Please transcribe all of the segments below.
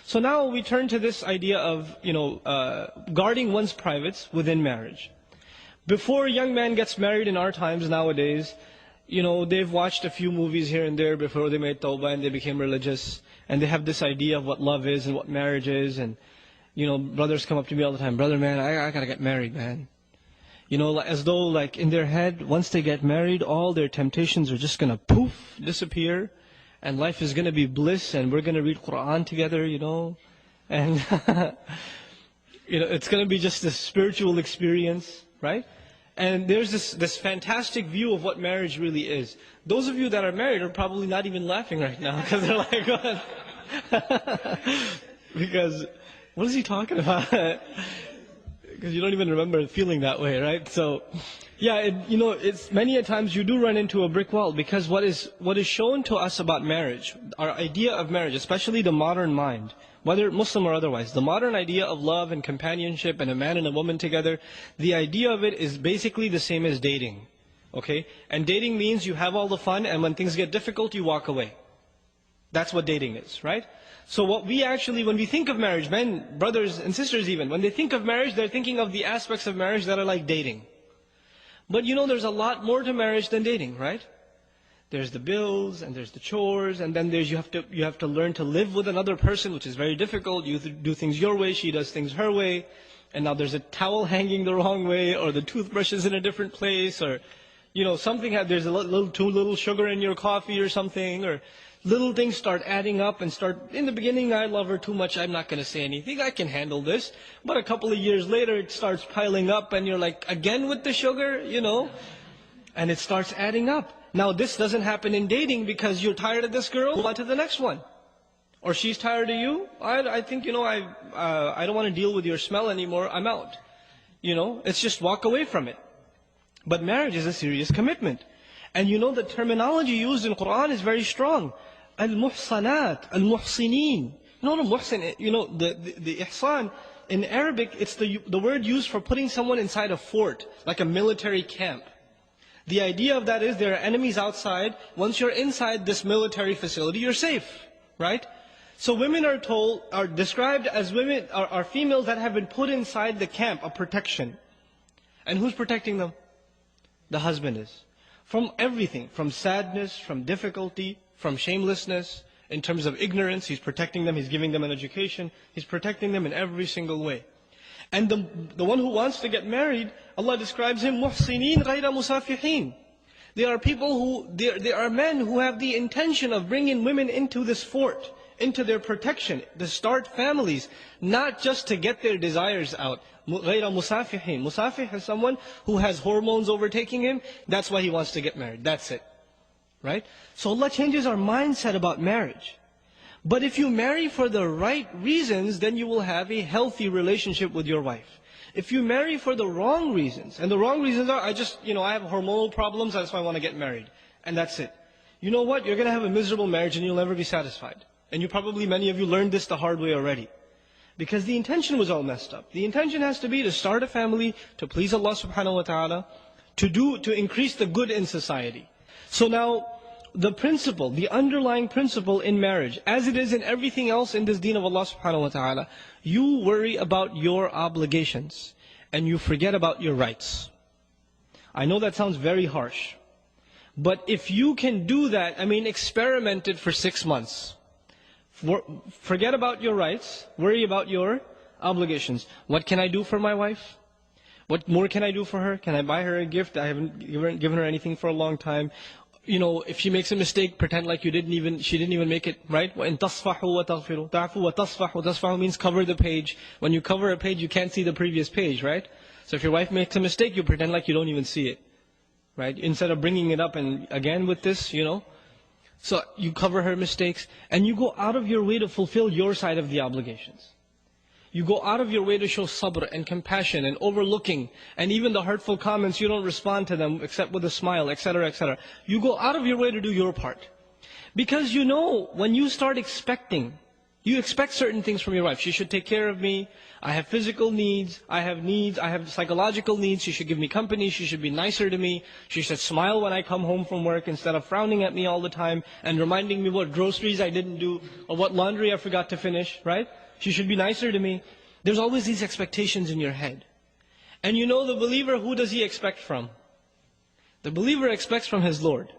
So now we turn to this idea of, guarding one's privates within marriage. Before a young man gets married in our times nowadays, they've watched a few movies here and there before they made tawbah and they became religious. And they have this idea of what love is and what marriage is. And, brothers come up to me all the time, brother, man, I gotta get married, man. As though like in their head, once they get married, all their temptations are just gonna poof, disappear. And life is gonna be bliss and we're gonna read Quran together, And, it's gonna be just a spiritual experience, right? And there's this fantastic view of what marriage really is. Those of you that are married are probably not even laughing right now because they're like, what? Because, what is he talking about? Because you don't even remember feeling that way, right? So, yeah, it's many a times you do run into a brick wall because what is shown to us about marriage, our idea of marriage, especially the modern mind, whether Muslim or otherwise, the modern idea of love and companionship and a man and a woman together, the idea of it is basically the same as dating. Okay? And dating means you have all the fun and when things get difficult, you walk away. That's what dating is, right? So what we actually, when we think of marriage, men, brothers and sisters even, when they think of marriage, they're thinking of the aspects of marriage that are like dating. But there's a lot more to marriage than dating, right? There's the bills, and there's the chores, and then you have to learn to live with another person, which is very difficult. You do things your way, she does things her way. And now there's a towel hanging the wrong way, or the toothbrush is in a different place, or, there's too little sugar in your coffee or something, or little things start adding up and in the beginning, I love her too much, I'm not going to say anything, I can handle this. But a couple of years later, it starts piling up and you're like, again with the sugar, and it starts adding up. Now this doesn't happen in dating because you're tired of this girl, move on to the next one. Or she's tired of you, I think, I don't want to deal with your smell anymore, I'm out. It's just walk away from it. But marriage is a serious commitment. And the terminology used in Quran is very strong. Al-muhsanat, al-muhsinin. The muhsin, the ihsan, in Arabic, it's the word used for putting someone inside a fort, like a military camp. The idea of that is there are enemies outside. Once you're inside this military facility, you're safe, right? So women are described as women, are females that have been put inside the camp of protection. And who's protecting them? The husband is. From everything, from sadness, from difficulty, from shamelessness, in terms of ignorance, he's protecting them, he's giving them an education, he's protecting them in every single way. And the one who wants to get married, Allah describes him, muhsinin ghayra musafihin. They are people they are men who have the intention of bringing women into this fort, into their protection, to start families, not just to get their desires out. غَيْرَ مُسَافِحِينَ. Musafih is someone who has hormones overtaking him. That's why he wants to get married. That's it. Right? So Allah changes our mindset about marriage. But if you marry for the right reasons, then you will have a healthy relationship with your wife. If you marry for the wrong reasons, and the wrong reasons are, I have hormonal problems, that's why I want to get married. And that's it. You know what? You're going to have a miserable marriage and you'll never be satisfied. And many of you learned this the hard way already. Because the intention was all messed up. The intention has to be to start a family, to please Allah subhanahu wa ta'ala, to increase the good in society. So now, the principle, the underlying principle in marriage, as it is in everything else in this deen of Allah subhanahu wa ta'ala, you worry about your obligations, and you forget about your rights. I know that sounds very harsh. But if you can do that, experiment it for 6 months. Forget about your rights, worry about your obligations. What can I do for my wife? What more can I do for her? Can I buy her a gift? I haven't given her anything for a long time. If she makes a mistake, pretend like she didn't even make it, right? وَإِن تَصْفَحُوا وَتَغْفِرُوا. تَعْفُوا وَتَصْفَحُوا. تَصْفَحُوا means cover the page. When you cover a page, you can't see the previous page, right? So if your wife makes a mistake, you pretend like you don't even see it, right? Instead of bringing it up and again with this, So you cover her mistakes, and you go out of your way to fulfill your side of the obligations. You go out of your way to show sabr and compassion and overlooking, and even the hurtful comments, you don't respond to them except with a smile, etc., etc. You go out of your way to do your part. Because when you start expecting, You expect certain things from your wife. She should take care of me. I have physical needs. I have psychological needs. She should give me company. She should be nicer to me. She should smile when I come home from work instead of frowning at me all the time and reminding me what groceries I didn't do or what laundry I forgot to finish, right? She should be nicer to me. There's always these expectations in your head. And you know the believer, who does he expect from? The believer expects from his Lord,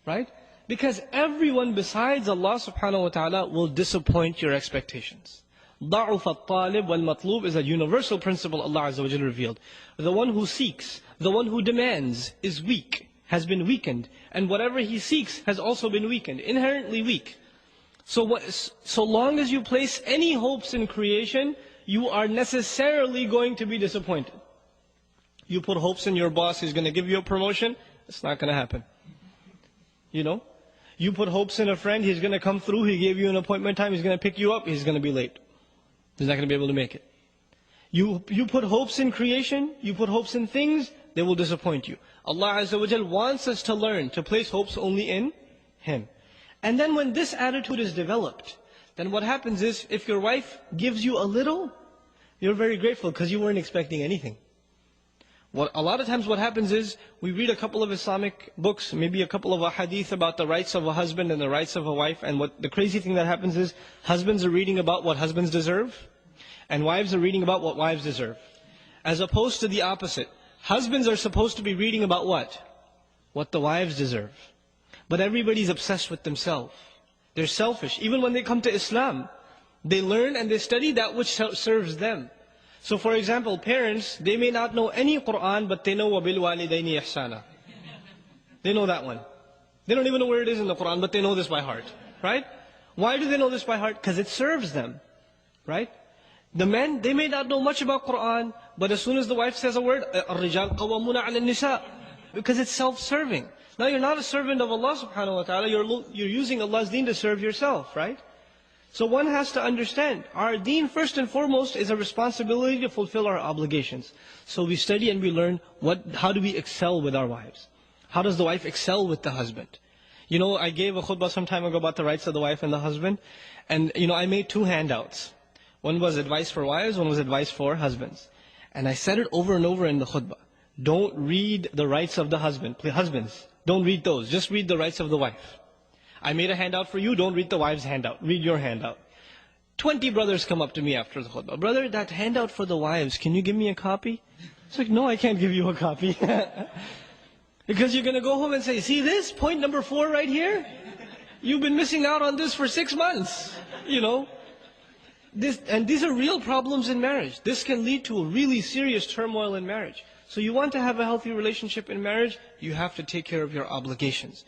right? Because everyone besides Allah subhanahu wa ta'ala will disappoint your expectations. ضَعُفَ الطَّالِبْ وَالْمَطْلُوبِ is a universal principle Allah Azza wa Jalla revealed. The one who seeks, the one who demands is weak, has been weakened. And whatever he seeks has also been weakened, inherently weak. So long as you place any hopes in creation, you are necessarily going to be disappointed. You put hopes in your boss, he's going to give you a promotion, it's not going to happen. You know? You put hopes in a friend, he's going to come through, he gave you an appointment time, he's going to pick you up, he's going to be late. He's not going to be able to make it. You put hopes in creation, you put hopes in things, they will disappoint you. Allah Azza wa Jal wants us to learn to place hopes only in Him. And then when this attitude is developed, then what happens is, if your wife gives you a little, you're very grateful because you weren't expecting anything. A lot of times what happens is, we read a couple of Islamic books, maybe a couple of hadith about the rights of a husband and the rights of a wife, and what the crazy thing that happens is, husbands are reading about what husbands deserve, and wives are reading about what wives deserve. As opposed to the opposite. Husbands are supposed to be reading about what? What the wives deserve. But everybody's obsessed with themselves. They're selfish. Even when they come to Islam, they learn and they study that which serves them. So for example, parents, they may not know any Qur'an, but they know وَبِالْوَالِدَيْنِ إِحْسَانًا. They know that one. They don't even know where it is in the Qur'an, but they know this by heart. Right? Why do they know this by heart? Because it serves them. Right? The men, they may not know much about Qur'an, but as soon as the wife says a word, الرِّجَالْ قَوَّمُونَ عَلَى النِّسَاءِ, because it's self-serving. Now you're not a servant of Allah subhanahu wa ta'ala, you're using Allah's deen to serve yourself, right? So one has to understand, our deen first and foremost is a responsibility to fulfill our obligations. So we study and we learn how do we excel with our wives? How does the wife excel with the husband? You know, I gave a khutbah some time ago about the rights of the wife and the husband. And you know, I made 2 handouts. One was advice for wives, one was advice for husbands. And I said it over and over in the khutbah. Don't read the rights of the husband. Husbands, don't read those. Just read the rights of the wife. I made a handout for you, don't read the wife's handout. Read your handout. 20 brothers come up to me after the khutbah. Brother, that handout for the wives, can you give me a copy? It's like, no, I can't give you a copy. Because you're going to go home and say, see this? Point number 4 right here? You've been missing out on this for 6 months. You know? And these are real problems in marriage. This can lead to a really serious turmoil in marriage. So you want to have a healthy relationship in marriage, you have to take care of your obligations.